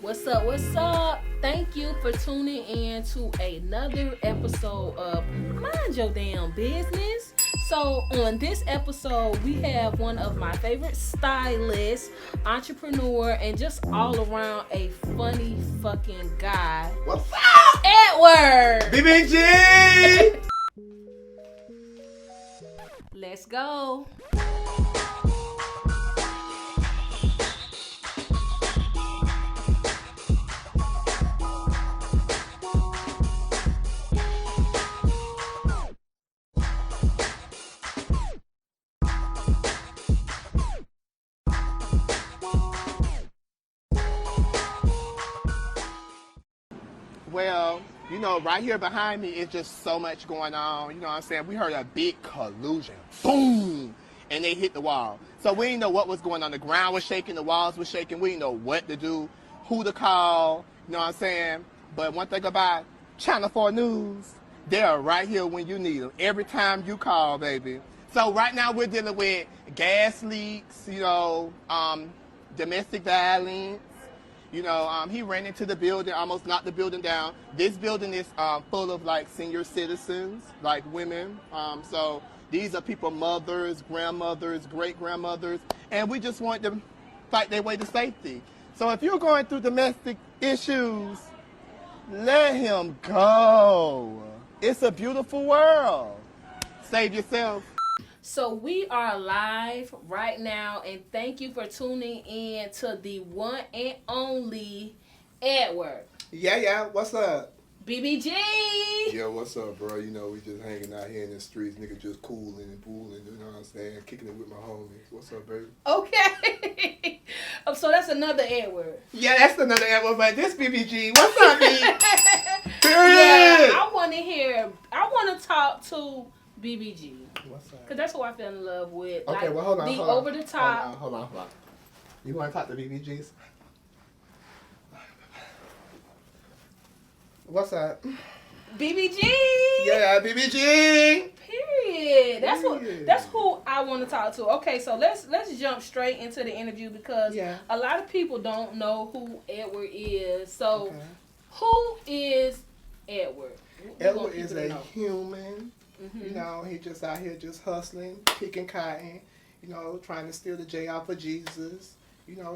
What's up? What's up? Thank you for tuning in to another episode of Mind Your Damn Business. So on this episode, we have one of my favorite stylists, entrepreneur, and just all around a funny fucking guy. What's up? Edward BBG! Let's go. Well, right here behind me is just so much going on. You know what I'm saying? We heard a big collusion. Boom! And they hit the wall. So we didn't know what was going on. The ground was shaking, the walls were shaking. We didn't know what to do, who to call. You know what I'm saying? But one thing about Channel 4 News, they are right here when you need them. Every time you call, baby. So right now we're dealing with gas leaks, domestic violence. He ran into the building, almost knocked the building down. This building is full of senior citizens, women. So these are people, mothers, grandmothers, great-grandmothers, and we just want them to fight their way to safety. So if you're going through domestic issues, let him go. It's a beautiful world. Save yourself. So we are live right now, and thank you for tuning in to the one and only Edward. Yeah, what's up? BBG. Yeah, what's up, bro? We just hanging out here in the streets, nigga, just cooling and pooling, you know what I'm saying? Kicking it with my homies. What's up, baby? Okay. So that's another Edward. Yeah, that's another Edward, but this BBG. What's up, B? Yeah, I want to talk to BBG. What's up? Because that's who I fell in love with. Okay, well, hold on. Over the top. Hold on. You want to talk to BBGs? What's up? BBG. Yeah, BBG. Period. That's who I want to talk to. Okay, so let's jump straight into the interview because a lot of people don't know who Edward is. So, who is Edward? Edward is a human. Mm-hmm. He just out here just hustling, picking cotton, trying to steal the J off of Jesus,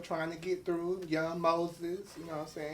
trying to get through young Moses,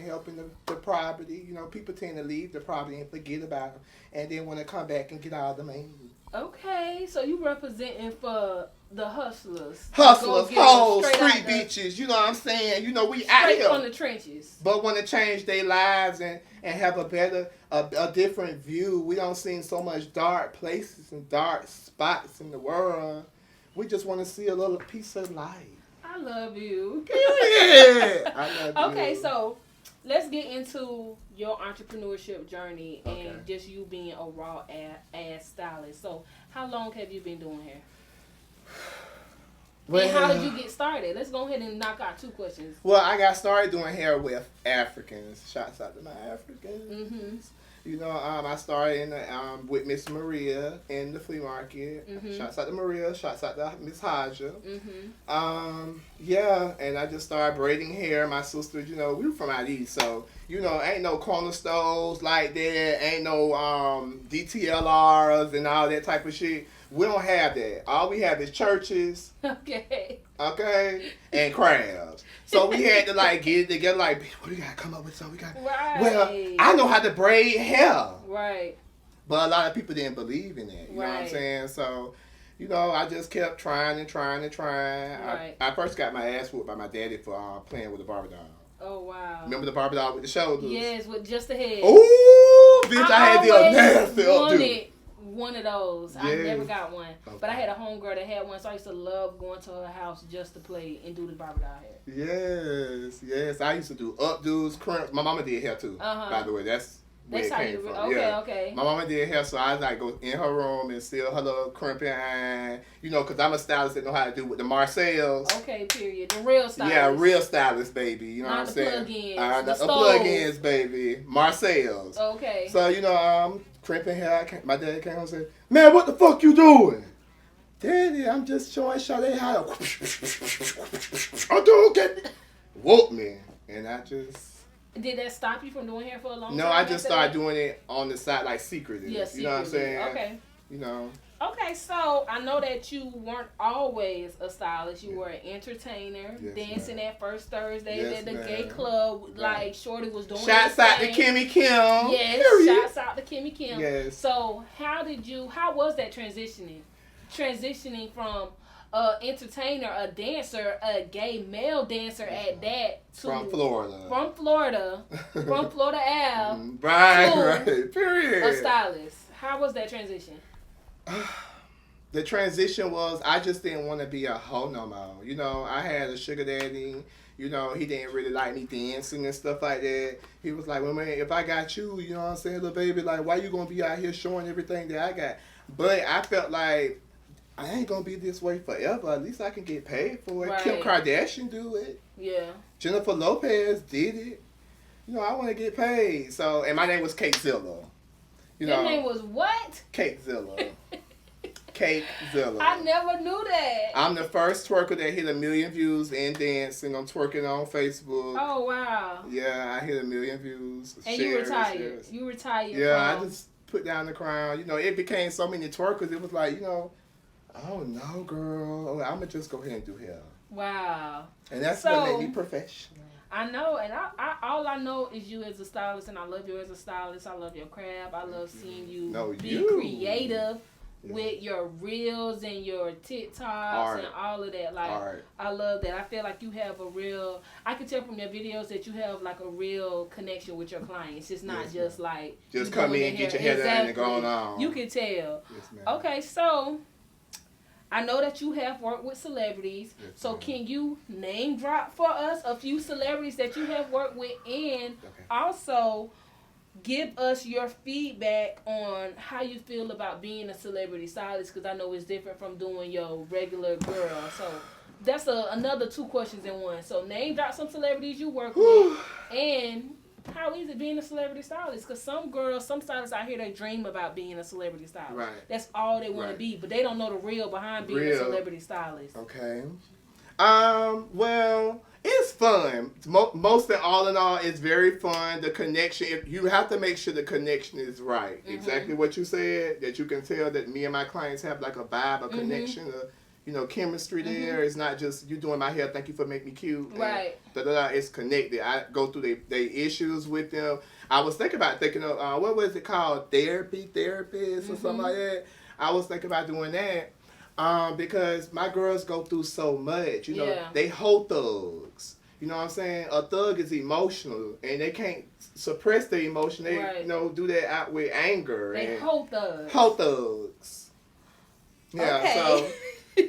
helping the property. People tend to leave the property and forget about them and then want to come back and get all the money. Okay, so you representing for the hustlers. Hustlers, hoes, street bitches, you know what I'm saying? We out here. Straight from the trenches. But want to change their lives and have a better, a different view. We don't see so much dark places and dark spots in the world. We just want to see a little piece of light. I love you. Yeah, I love you. Okay, so let's get into your entrepreneurship journey and just you being a raw ass stylist. So how long have you been doing hair? Well, and how did you get started? Let's go ahead and knock out 2 questions. Well, I got started doing hair with Africans. Shouts out to my Africans. Mm-hmm. I started with Miss Maria in the flea market. Mm-hmm. Shouts out to Maria. Shouts out to Miss Haja. Mm-hmm. And I just started braiding hair. My sisters, we were from out east, so ain't no corner stores like that. Ain't no DTLRs and all that type of shit. We don't have that. All we have is churches. Okay. And crabs. So we had to get it together. What do you gotta come up with something? Right. Well, I know how to braid hair. Right. But a lot of people didn't believe in that. You know what I'm saying? So, I just kept trying and trying and trying. Right. I first got my ass whooped by my daddy for playing with the Barbie doll. Oh wow. Remember the Barbie doll with the shoulders? Yes, with just the head. Ooh, bitch! I had the nasty updo. One of those. Yes. I never got one. Okay. But I had a homegirl that had one, so I used to love going to her house just to play and do the Barbie doll hair. Yes. I used to do updos, crimps. My mama did hair too, by the way. That's where it came from. Okay. My mama did hair, so I go in her room and steal her little crimping iron. Because I'm a stylist that know how to do with the Marcells. Okay, period. The real stylist. Yeah, real stylist, baby. You know what I'm saying? Plug-ins. The plug-ins, baby. Marcells. Okay. So, crimping hair. My dad came home and said, "Man, what the fuck you doing?" "Daddy, I'm just showing Sade how to..." "Oh, dude, get me." Whoop me. And I just Did that stop you from doing hair for a long time? No, I just started doing it on the side, like secretly. Yes, you know what I'm saying? Okay. You know. Okay, so I know that you weren't always a stylist. You were an entertainer, dancing at First Thursday at the gay club, like Shorty was doing. Shouts out to Kimmy Kim. Yes, shouts out to Kimmy Kim. Yes. So how was that transitioning from entertainer, a dancer, a gay male dancer at that, to from Florida Ave, right, period, a stylist? How was that transition? The transition was, I just didn't want to be a hoe no more. You know, I had a sugar daddy. You know, he didn't really like me dancing and stuff like that. He was like, well, man, if I got you, you know what I'm saying, little baby, like, why you going to be out here showing everything that I got? But I felt like, I ain't going to be this way forever. At least I can get paid for it. Right. Kim Kardashian do it. Yeah. Jennifer Lopez did it. You know, I want to get paid. So, and my name was Cake Zilla. Your name was what? Cake Zilla. Cake Zilla. I never knew that. I'm the first twerker that hit 1 million views in dancing. I'm twerking on Facebook. Oh, wow. Yeah, I hit 1 million views. And you retired. You retired. Yeah, I just put down the crown. You know, it became so many twerkers. It was like, you know, oh no, girl. I'm going to just go ahead and do hair. Wow. And that's what made me professional. I know, and I all I know is you as a stylist, and I love you as a stylist. I love your craft. I love seeing you be creative with your reels and your TikToks and all of that. Like, I love that. I feel like you have I can tell from your videos that you have like a real connection with your clients. It's not just like just come in, get your hair done, and go on. You can tell. Yes, ma'am. Okay, so I know that you have worked with celebrities, so can you name drop for us a few celebrities that you have worked with, and also give us your feedback on how you feel about being a celebrity stylist, because I know it's different from doing your regular girl. So that's another 2 questions in one. So name drop some celebrities you work with, and how is it being a celebrity stylist? Because some stylists out here, they dream about being a celebrity stylist. Right. That's all they want to be, but they don't know the real behind being a celebrity stylist. Okay. Well, it's fun. Most and all in all, it's very fun. The connection, you have to make sure the connection is right. Mm-hmm. Exactly what you said, that you can tell that me and my clients have like a vibe, a connection, chemistry there. It's not just you doing my hair, thank you for making me cute. Right. It's connected. I go through their issues with them. I was thinking of, what was it called? Therapist or something like that. I was thinking about doing that. Because my girls go through so much, you know, they hoe thugs. You know what I'm saying? A thug is emotional, and they can't suppress their emotion. They, do that out with anger. They hoe thugs. Hoe thugs. Yeah, okay. So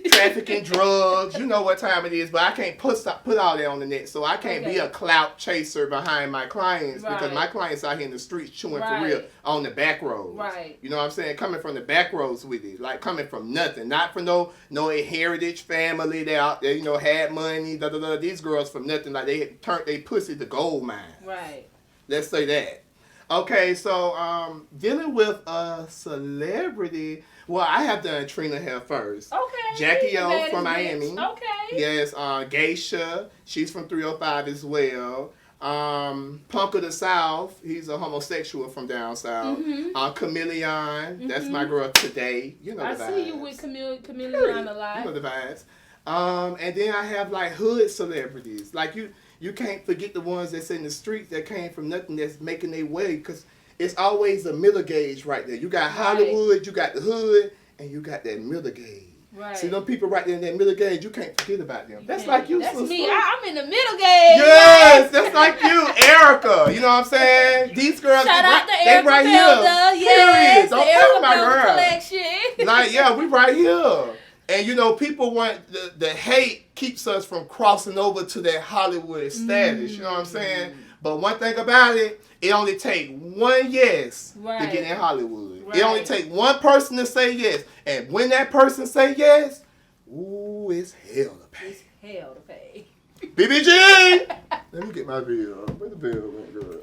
trafficking, drugs, you know what time it is, but I can't put all that on the net, so I can't be a clout chaser behind my clients, because my clients out here in the streets chewing for real on the back roads. Right. You know what I'm saying? Coming from the back roads with it, like coming from nothing, not from no heritage family that out there, had money. These girls from nothing, like they turned their pussy to gold mine. Right. Let's say that. Okay, so dealing with a celebrity. Well, I have done Trina hair first. Okay. Jackie O from Miami. Okay. Yes, Geisha. She's from 305 as well. Punk of the South. He's a homosexual from down south. Mm-hmm. Chameleon. That's my girl today. You know the vibes. I see you with Chameleon a lot. You know the vibes. And then I have like hood celebrities. Like you can't forget the ones that's in the streets that came from nothing, that's making their way, because it's always a middle gauge right there. You got Hollywood, you got the hood, and you got that middle gauge. Right. See, them people right there in that middle gauge, you can't forget about them. That's like you, sister. That's me. I'm in the middle gauge. Yes, that's like you, Erica. You know what I'm saying? These girls, shout out to Erica right here. Yes, don't tell my girl. Collection. Like, yeah, we right here. And people want the hate keeps us from crossing over to that Hollywood status. You know what I'm saying? But one thing about it, it only take one yes to get in Hollywood. Right. It only take one person to say yes. And when that person say yes, ooh, it's hell to pay. It's hell to pay. BBG! Let me get my bill. Where the bill went, girl?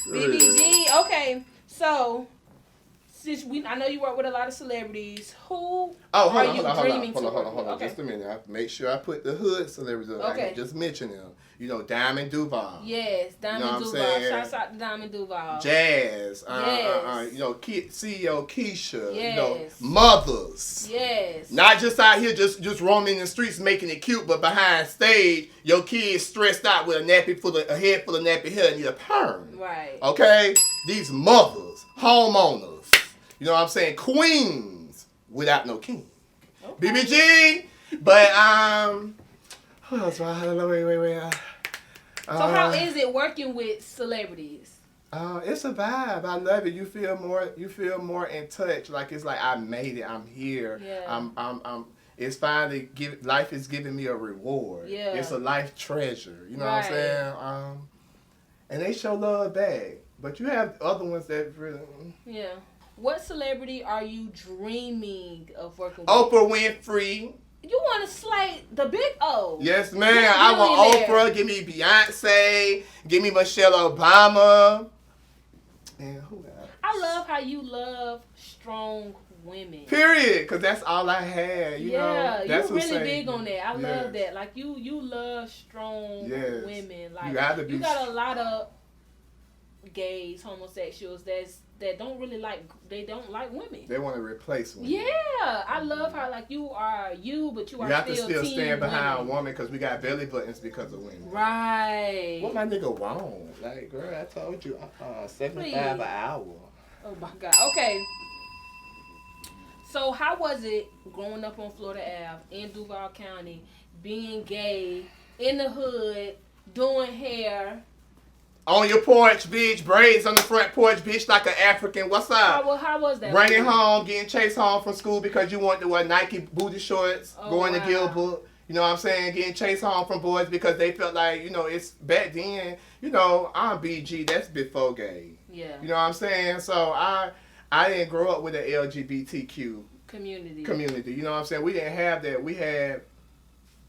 BBG, okay. So since I know you work with a lot of celebrities, who hold are on, you dreaming to work with? Okay. Just a minute. I have to make sure I put the hood celebrities up. Okay. I can just mention them. You know, Diamond Duval. Yes, Diamond Duval. Shouts out to Diamond Duval. Jazz. Yes. You know, CEO Keisha. Yes. You know, mothers. Yes. Not just out here just roaming the streets making it cute, but behind stage, your kid's stressed out with a head full of nappy hair and need a perm. Right. Okay? These mothers, homeowners, you know what I'm saying? Queens without no king. Okay. BBG. But who else? Wait. So how is it working with celebrities? It's a vibe. I love it. You feel more in touch. Like it's like I made it. I'm here. Yeah. I'm it's finally life is giving me a reward. Yeah. It's a life treasure. You know what I'm saying? And they show love back. But you have other ones that really. Yeah. What celebrity are you dreaming of working with? Oprah Winfrey. You want to slay the big O? Yes, man. I want Oprah. Give me Beyonce. Give me Michelle Obama. And who else? I love how you love strong women. Period. Because that's all I had. You know, that's you're really big on that. I love that. Like you love strong women. Like you got a lot of gays, homosexuals that don't really like women. They want to replace women. Yeah, I love how like you are you, but you are have still to still stand behind women. a woman because we got belly buttons because of women. Right. What my nigga want? Like, girl, I told you, $75 an hour. Oh my God. Okay. So how was it growing up on Florida Ave in Duval County, being gay in the hood, doing hair? On your porch, bitch. Braids on the front porch, bitch, like an African. What's up? How was that? Running home, getting chased home from school because you want to wear Nike booty shorts, going to Gilbert. You know what I'm saying? Getting chased home from boys because they felt like, you know, it's back then, you know, I'm BG. That's before gay. Yeah. You know what I'm saying? So I didn't grow up with an LGBTQ community. You know what I'm saying? We didn't have that. We had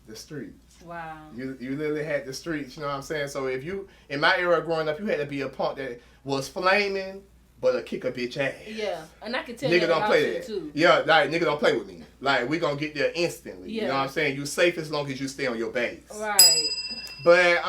the streets. Wow. You literally had the streets, you know what I'm saying? So if you, in my era growing up, you had to be a punk that was flaming, but a kick a bitch ass. Yeah, and I can tell nigga that don't play that. Too. Yeah, like, nigga don't play with me. Like, we gonna get there instantly. Yeah. You know what I'm saying? You safe as long as you stay on your base. Right. But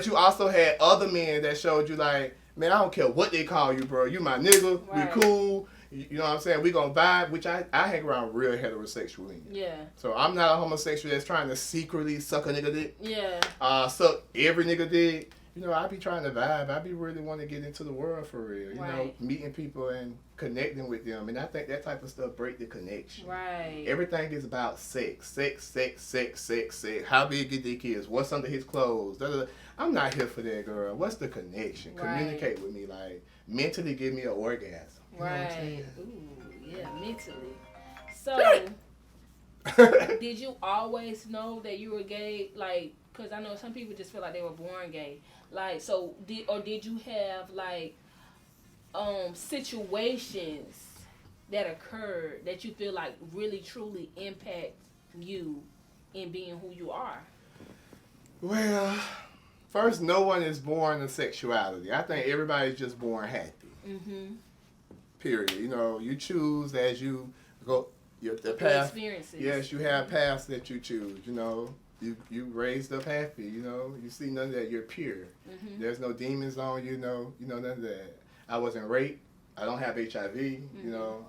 you also had other men that showed you like, man, I don't care what they call you, bro. You my nigga. Right. We cool. You know what I'm saying? We gonna vibe, which I hang around real heterosexual men. Yeah. So I'm not a homosexual that's trying to secretly suck a nigga dick. Yeah. Suck every nigga dick. You know, I be trying to vibe. I be really want to get into the world for real. You know, meeting people and connecting with them. And I think that type of stuff break the connection. Right. Everything is about sex. How big your dick is. What's under his clothes. I'm not here for that, girl. What's the connection? Right. Communicate with me. Like, mentally give me an orgasm. Right. Ooh, yeah, mentally. So, did you always know that you were gay? Like, because I know some people just feel like they were born gay. Like, so, did you have, like, situations that occurred that you feel like really, truly impact you in being who you are? Well, first, no one is born in sexuality. I think everybody's just born happy. Mm-hmm. Period. You know, you choose as you go the path. Experiences. Yes, you have paths that you choose. You know, you raised up happy. You know, you see none of that. You're pure. Mm-hmm. There's no demons on you. No, none of that. I wasn't raped. I don't have HIV. Mm-hmm. You know,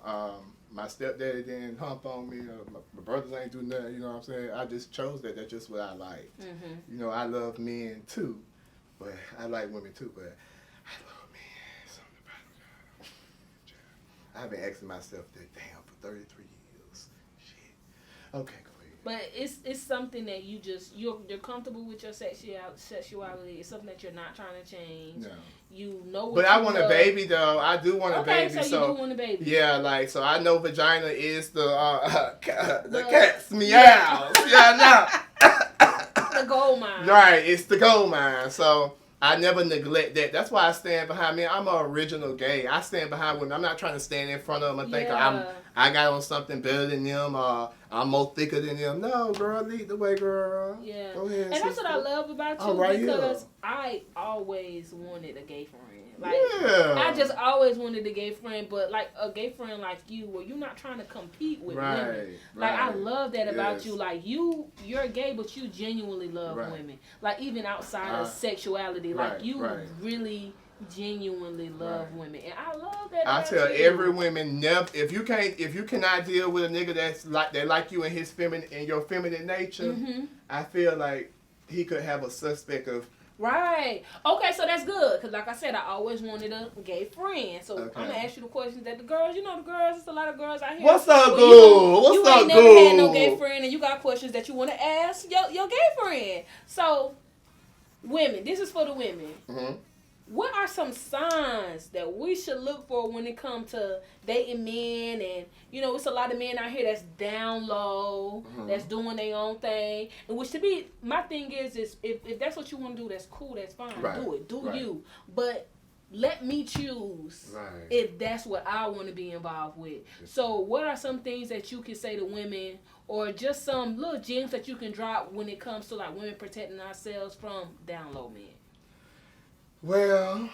my stepdaddy didn't hump on me. My brothers ain't do nothing. You know what I'm saying? I just chose that. That's just what I like. Mm-hmm. You know, I love men too, but I like women too. But I love men. Something about it. I've been asking myself that damn for 33 years. Shit. Okay, go ahead. But it's something that you're comfortable with your sexuality. It's something that you're not trying to change. No. You know what But I want a baby though. I do want a baby. Okay, so you do want a baby. Yeah, like so I know vagina is the cat's meows. Yeah, the gold mine. Right, it's the gold mine. So I never neglect that. That's why I stand behind me. I'm an original gay. I stand behind women. I'm not trying to stand in front of them and think I got on something better than them. I'm more thicker than them. No, girl, lead the way, girl. Yeah. Go ahead, and that's sister. what I love about you right because here. I always wanted a gay friend. Like, yeah. I just always wanted a gay friend, but like a gay friend like you, where you're not trying to compete with women. Like, I love that about you. Like, you're gay, but you genuinely love women. Like, even outside of sexuality, like you really genuinely love women, and I love that. I tell every woman, never if you cannot deal with a nigga that like you in his your feminine nature. I feel like he could have a suspect of. Right. Okay, so that's good. Because like I said, I always wanted a gay friend. So I'm going to ask you the questions that the girls, there's a lot of girls out here. What's up, girl? You ain't never had no gay friend and you got questions that you want to ask your gay friend. So, women, this is for the women. Mm-hmm. What are some signs that we should look for when it comes to dating men? And, it's a lot of men out here that's down low, that's doing their own thing. And which to me, my thing is if that's what you want to do, that's cool, that's fine. Right. Do it. Do you. But let me choose if that's what I want to be involved with. So what are some things that you can say to women, or just some little gems that you can drop when it comes to like women protecting ourselves from down low men? Well,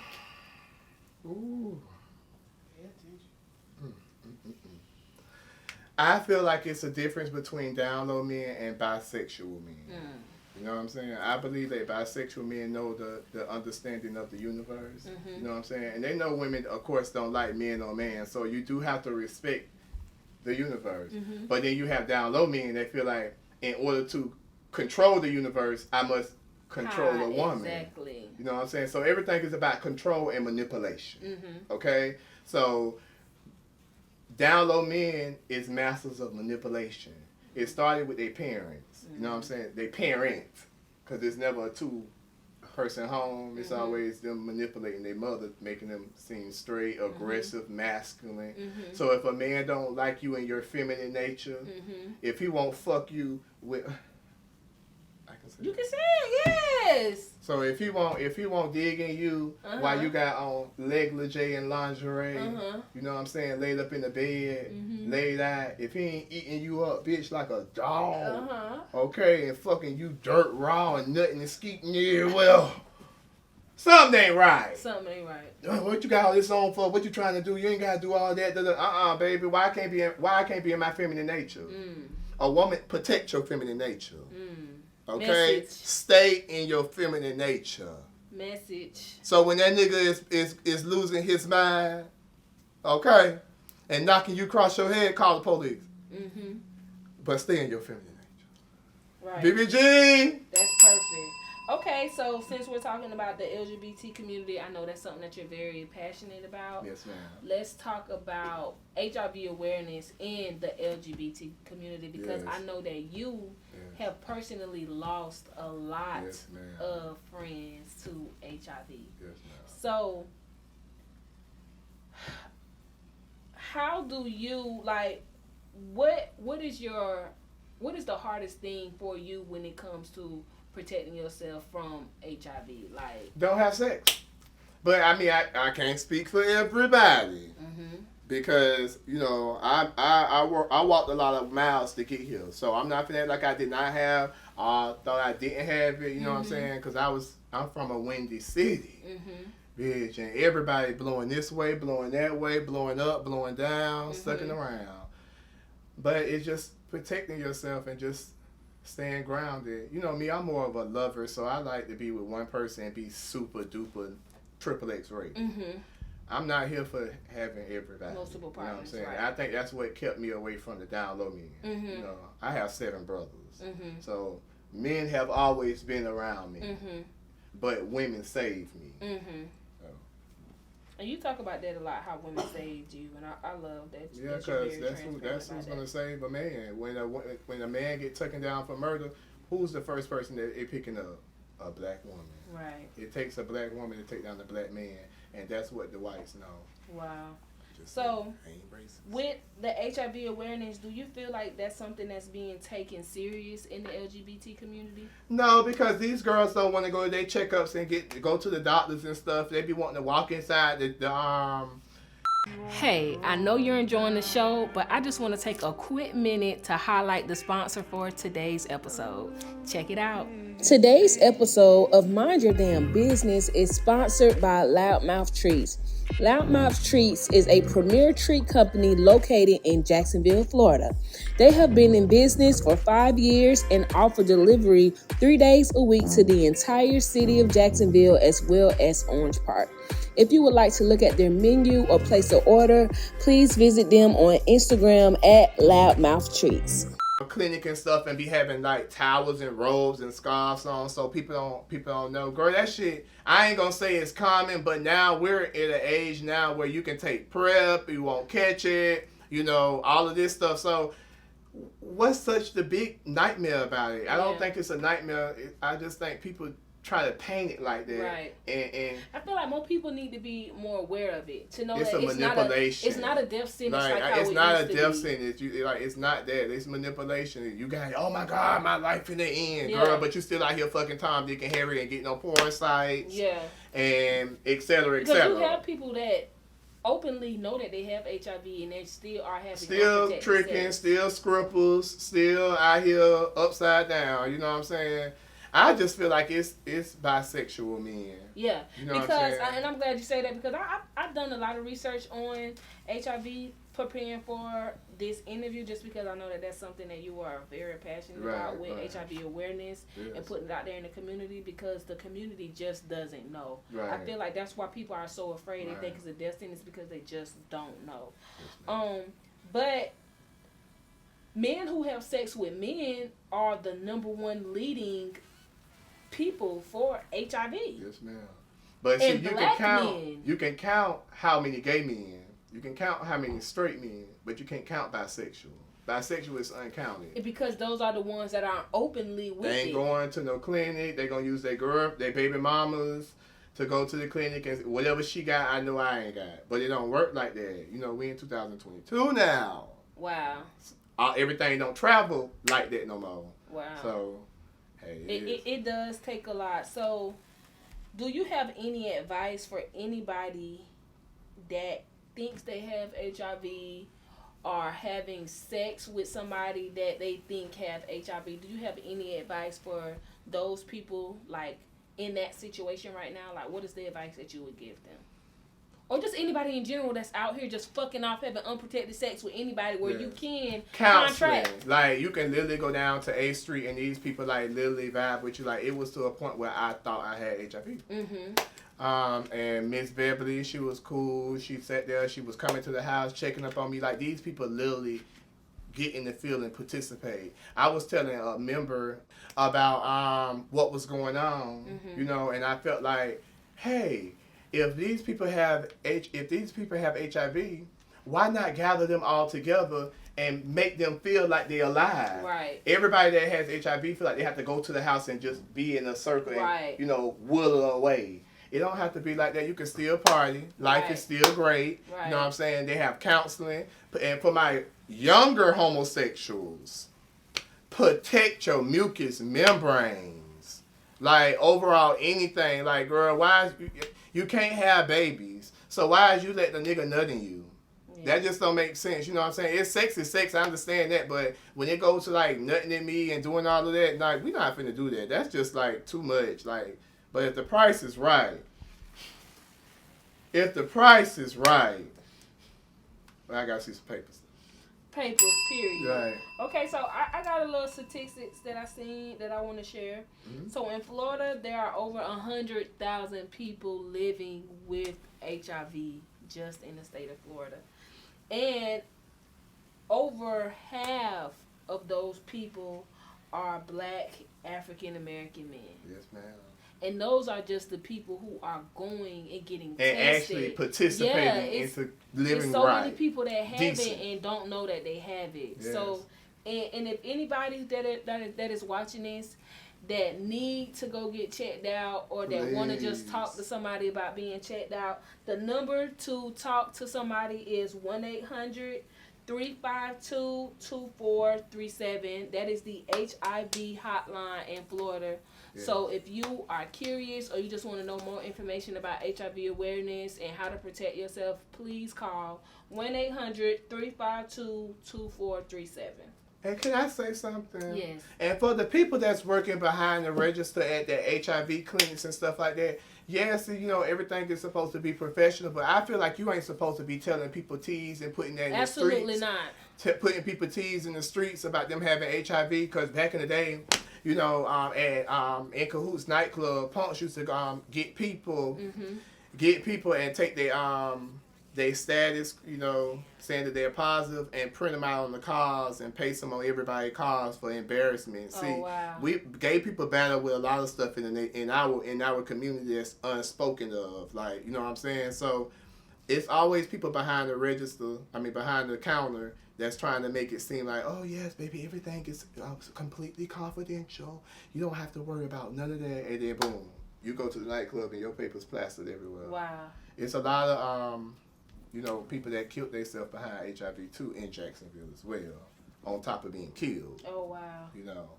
I feel like it's a difference between down low men and bisexual men. You know what I'm saying? I believe that bisexual men know the understanding of the universe. You know what I'm saying? And they know women, of course, don't like men or man, so you do have to respect the universe. But then you have down low men that feel like in order to control the universe, I must control a woman. Exactly. You know what I'm saying? So everything is about control and manipulation. Okay? So down low men is masters of manipulation. It started with their parents. You know what I'm saying? They parent. Because there's never a two-person home. It's always them manipulating their mother, making them seem straight, aggressive, masculine. So if a man don't like you in your feminine nature, if he won't fuck you with... You can say it, yes. So if he won't dig in you while you got on negligee and lingerie, you know what I'm saying, laid up in the bed, laid out. If he ain't eating you up, bitch, like a dog, okay, and fucking you dirt raw and nothing and skeeting you, well, something ain't right. Something ain't right. What you got all this on for? What you trying to do? You ain't gotta do all that. Baby, why I can't be in my feminine nature? A woman, protect your feminine nature. Okay? Message. Stay in your feminine nature. Message. So when that nigga is losing his mind, okay, and knocking you across your head, call the police. But stay in your feminine nature. Right. BBG! That's perfect. Okay, so since we're talking about the LGBT community, I know that's something that you're very passionate about. Yes, ma'am. Let's talk about HIV awareness in the LGBT community, because I know that you have personally lost a lot of friends to HIV. Yes, ma'am. So, how do you, like, what is the hardest thing for you when it comes to protecting yourself from HIV? Like, don't have sex. But I mean, I can't speak for everybody because I walked a lot of miles to get here, so I'm not feeling like I did not have. Thought I didn't have it. You know what I'm saying? Because I'm from a windy city, bitch, and everybody blowing this way, blowing that way, blowing up, blowing down, sucking around. But it's just protecting yourself and just staying grounded. You know me, I'm more of a lover, so I like to be with one person and be super duper triple X rated. I'm not here for having everybody. Multiple partners. You know what I'm saying? Right. I think that's what kept me away from the down low men. You know, I have 7 brothers. So men have always been around me. But women saved me. And you talk about that a lot, how women saved you, and I love that. Yeah, because that's who's gonna save a man. When a man get taken down for murder, who's the first person that they picking up? A black woman. Right. It takes a black woman to take down the black man, and that's what the whites know. Wow. So, with the HIV awareness, do you feel like that's something that's being taken serious in the LGBT community? No, because these girls don't want to go to their checkups and go to the doctors and stuff. They be wanting to walk inside the Hey, I know you're enjoying the show, but I just want to take a quick minute to highlight the sponsor for today's episode. Check it out. Today's episode of Mind Your Damn Business is sponsored by Loudmouth Treats. Loudmouth Treats is a premier treat company located in Jacksonville, Florida. They have been in business for 5 years and offer delivery 3 days a week to the entire city of Jacksonville as well as Orange Park. If you would like to look at their menu or place an order, please visit them on Instagram at Loudmouth Treats. Clinic and stuff and be having like towels and robes and scarves on, so people don't know. Girl, that shit, I ain't gonna say it's common, but now we're at an age now where you can take PrEP, you won't catch it, you know, all of this stuff. So what's such the big nightmare about it? I don't think it's a nightmare. I just think people try to paint it like that. Right. And I feel like more people need to be more aware of it, to know it's that a manipulation. It's not a death sentence like how it's it not used a to death be. sentence. It's not that. It's manipulation. You got, oh my God, my life in the end, Yeah. girl. But you still out here fucking Tom, Dick, and Harry and getting on porn sites. Yeah. And et cetera, et Because cetera. you have people that openly know that they have HIV and they still are having Still unprotected tricking, sex. still scruples, still out here upside down. You know what I'm saying? I just feel like it's bisexual men. Yeah, You know because what I'm saying? and I'm glad you say that, because I've done a lot of research on HIV preparing for this interview, just because I know that that's something that you are very passionate about with HIV awareness and putting it out there in the community, because the community just doesn't know. I feel like that's why people are so afraid. They think it's a death sentence because they just don't know. But men who have sex with men are the number one leading people for HIV. Yes, ma'am. But see, And black men. you can count how many gay men. You can count how many straight men, but you can't count bisexual. Bisexual is uncounted. Because those are the ones that aren't openly with They ain't it. going to no clinic. They gonna use their baby mamas to go to the clinic, and whatever she got, I know I ain't got. But it don't work like that. You know, we in 2022 now. Wow. Everything don't travel like that no more. Wow. So, hey, It does take a lot. So, do you have any advice for anybody that thinks they have HIV or having sex with somebody that they think have HIV? Do you have any advice for those people, like, in that situation right now? Like, what is the advice that you would give them? Or just anybody in general that's out here just fucking off having unprotected sex with anybody where you can counseling. contract. Like, you can literally go down to A Street and these people, like, literally vibe with you. Like, it was to a point where I thought I had HIV. And Miss Beverly, she was cool. She sat there. She was coming to the house, checking up on me. Like, these people literally get in the field and participate. I was telling a member about what was going on, you know, and I felt like, hey, if these people have HIV, why not gather them all together and make them feel like they're alive? Right. Everybody that has HIV feel like they have to go to the house and just be in a circle and, you know, whirl away. It don't have to be like that. You can still party. Life is still great. You know what I'm saying? They have counseling. And for my younger homosexuals, protect your mucous membranes. Like, overall, anything. Like, girl, why is you can't have babies, so why is you let the nigga nut in you? That just don't make sense. You know what I'm saying? It's sex, I understand that, but when it goes to, like, nutting in me and doing all of that, like, we're not finna do that. That's just, like, too much. Like, but if the price is right, well, I gotta see some papers. Papers, period. Right. Okay, so I got a little statistics that I seen that I want to share. So in Florida, there are over 100,000 people living with HIV just in the state of Florida. And over half of those people are black African American men. Yes, ma'am. And those are just the people who are going and getting And tested. actually participating into living There's so right. many people that have Decent. it and don't know that they have it. Yes. So, and if anybody that is watching this that need to go get checked out, or that want to just talk to somebody about being checked out, the number to talk to somebody is 1-800-352-2437. That is the HIV hotline in Florida. Yeah. So if you are curious or you just want to know more information about HIV awareness and how to protect yourself, please call 1-800-352-2437. And can I say something? Yes. And for the people that's working behind the register at the HIV clinics and stuff like that, yes, you know, everything is supposed to be professional, but I feel like you ain't supposed to be telling people T's and putting that in the streets. Absolutely not. Putting people T's in the streets about them having HIV, because back in the day, you know, at in Cahoots nightclub, punks used to get people and take their status, you know, saying that they're positive, and print them out on the cars and paste them on everybody's cars for embarrassment. See, wow. we gay people battle with a lot of stuff in our community that's unspoken of, like, you know what I'm saying? So it's always people behind the register, behind the counter, that's trying to make it seem like, oh yes, baby, everything is completely confidential. You don't have to worry about none of that. And then boom, you go to the nightclub and your paper's plastered everywhere. Wow. It's a lot of you know, people that killed themselves behind HIV too in Jacksonville as well, on top of being killed. Oh wow. You know.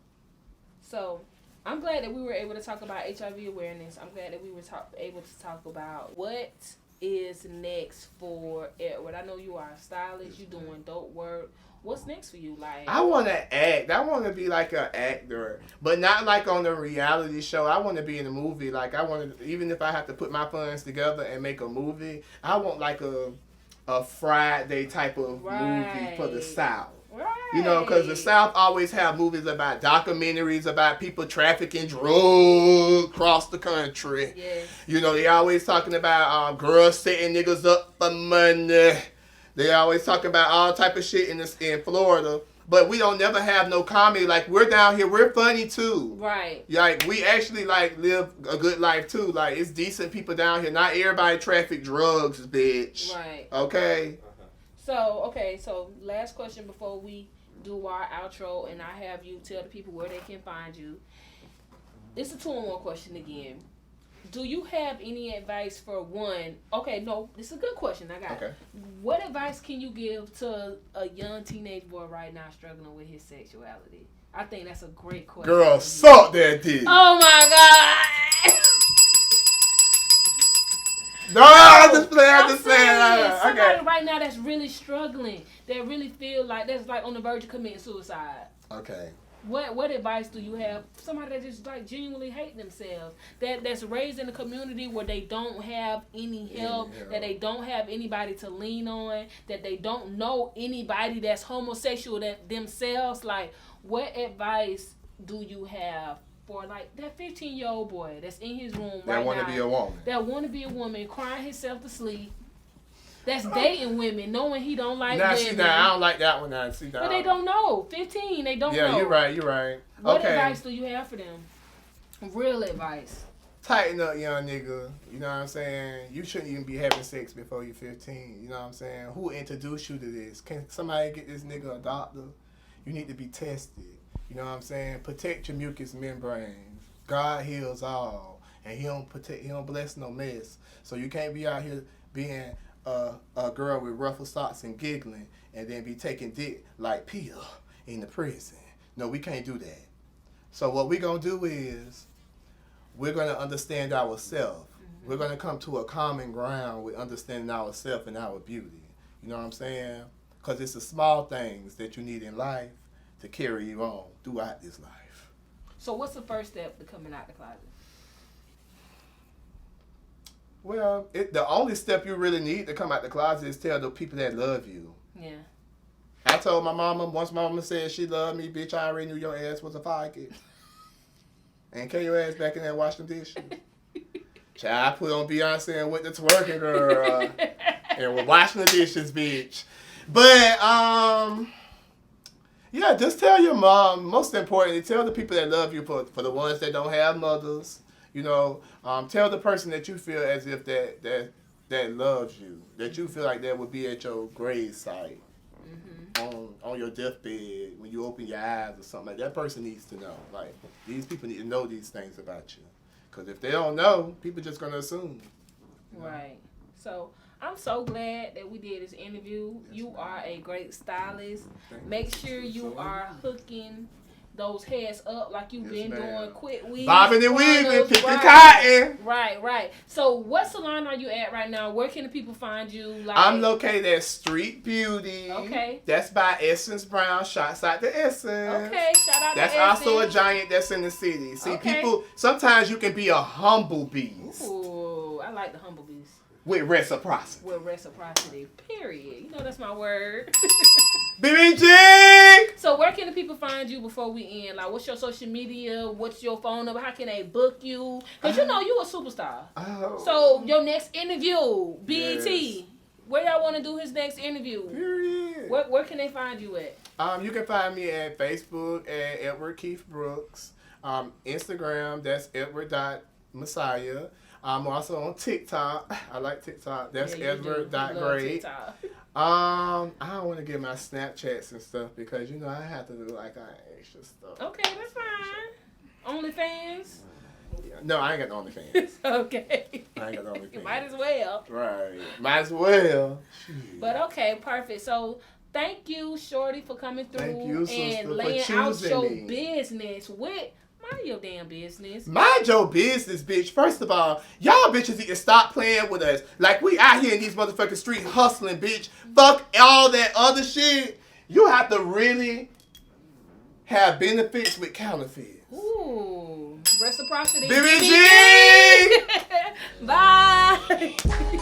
So I'm glad that we were able to talk about HIV awareness. I'm glad that we were able to talk about what is next for Edward. I know you are a stylist. You're doing dope work. What's next for you? Like, I want to act. I want to be like an actor, but not like on a reality show. I want to be in a movie. Like, I want to, even if I have to put my funds together and make a movie, I want like a Friday type of movie for the South. Right. You know, because the South always have movies about documentaries about people trafficking drugs across the country. Yes. You know, they always talking about girls setting niggas up for money. They always talking about all type of shit in Florida. But we don't never have no comedy. Like, we're down here, we're funny too. Right. Like, we actually like live a good life too. Like, it's decent people down here. Not everybody traffic drugs, bitch. Right. Okay? So last question before we do our outro, and I have you tell the people where they can find you. It's a 2-in-1 question again. Do you have any advice for one? Okay, no, this is a good question. I got it. What advice can you give to a young teenage boy right now struggling with his sexuality? I think that's a great question. Girl, suck that dick. Oh my God. No, I just saying. Somebody right now that's really struggling, that really feel like that's like on the verge of committing suicide. Okay. What advice do you have? Somebody that just like genuinely hate themselves, that's raised in a community where they don't have any help, that they don't have anybody to lean on, that they don't know anybody that's homosexual that themselves. Like, what advice do you have for like that 15-year-old boy that's in his room right now that want to be a woman, crying himself to sleep, that's dating women, knowing he don't like women. See, I don't like that one. But they don't know. 15, they don't know. Yeah, you're right. What advice do you have for them? Real advice. Tighten up, young nigga. You know what I'm saying? You shouldn't even be having sex before you're 15. You know what I'm saying? Who introduced you to this? Can somebody get this nigga a doctor? You need to be tested. You know what I'm saying? Protect your mucous membranes. God heals all, and He don't bless no mess. So you can't be out here being a girl with ruffled socks and giggling, and then be taking dick like Peter in the prison. No, we can't do that. So what we're gonna do is we're gonna understand ourselves. Mm-hmm. We're gonna come to a common ground with understanding ourselves and our beauty. You know what I'm saying? Because it's the small things that you need in life to carry you on throughout this life. So what's the first step to coming out the closet? Well, the only step you really need to come out the closet is tell the people that love you. Yeah. I told my mama, once my mama said she loved me, bitch, I already knew your ass was a faggot. And carry your ass back in there and wash them dishes. Child, I put on Beyonce and went to twerking, girl. And we're washing the dishes, bitch. But, yeah, just tell your mom. Most importantly, tell the people that love you, for the ones that don't have mothers. You know, tell the person that you feel as if that loves you, that you feel like that would be at your grave site, on your deathbed, when you open your eyes or something. Like, that person needs to know. Like, these people need to know these things about you. Because if they don't know, people just going to assume. You know? Right. So I'm so glad that we did this interview. You are a great stylist. Make sure you are hooking those heads up like you've been doing, quit weave, bobbing and weaving, picking right, cotton. Right. So what salon are you at right now? Where can the people find you? Like, I'm located at Street Beauty. Okay. That's by Essence Brown. Shouts out to Essence. Okay, shout out That's to Essence. also a giant that's in the city. See, Okay. people, sometimes you can be a humble beast. Ooh, I like the humble beast. With reciprocity. With reciprocity, period. You know that's my word. BBG! So where can the people find you before we end? Like, what's your social media? What's your phone number? How can they book you? Because you know you a superstar. Oh. So your next interview, BET. Yes. Where y'all want to do his next interview? Period. Where can they find you at? You can find me at Facebook at Edward Keith Brooks. Instagram, that's Edward.Messiah. I'm also on TikTok. I like TikTok. That's Edward.Great. I don't want to get my Snapchats and stuff because, you know, I have to do like extra stuff. Okay, that's fine. OnlyFans? Yeah. No, I ain't got no OnlyFans. Okay. I ain't got no OnlyFans. Might as well. Right. Might as well. But okay, perfect. So thank you, Shorty, for coming through Thank you, sister, and for laying out choosing your me. business with mind your damn business. Mind your business, bitch. First of all, y'all bitches need to stop playing with us. Like, we out here in these motherfucking streets hustling, bitch. Fuck all that other shit. You have to really have benefits with counterfeits. Ooh, reciprocity. BBG! Bye.